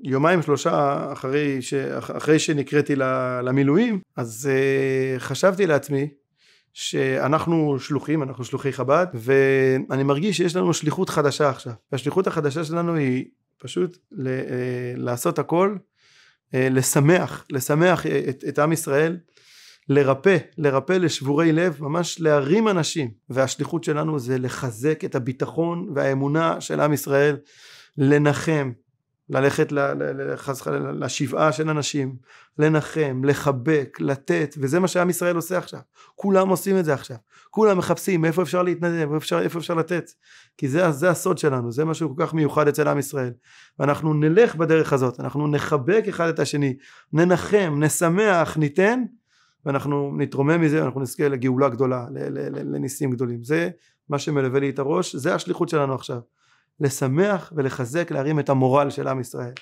יומיים שלושה אחרי שנקראתי למילואים, אז חשבתי לעצמי שאנחנו שלוחי חב"ד, ואני מרגיש שיש לנו שליחות חדשה עכשיו. והשליחות החדשה שלנו היא פשוט לעשות הכל, לשמח את עם ישראל, לרפא לשבורי לב, ממש להרים אנשים. והשליחות שלנו זה לחזק את הביטחון והאמונה של עם ישראל, לנחם, ללכת לשבעה של אנשים, לנחם, לחבק, לתת, וזה מה שעם ישראל עושה עכשיו. כולם עושים את זה עכשיו. כולם מחפשים איפה אפשר להתנדב, איפה אפשר לתת. כי זה הסוד שלנו, זה משהו כל כך מיוחד אצל עם ישראל. ואנחנו נלך בדרך הזאת, אנחנו נחבק אחד את השני, ננחם, נשמח, ניתן, ואנחנו נתרומם מזה, אנחנו נזכה לגאולה גדולה, לניסים גדולים. זה מה שמלווה לי את הראש, זה השליחות שלנו עכשיו. לשמח ולחזק, להרים את המורל של עם ישראל.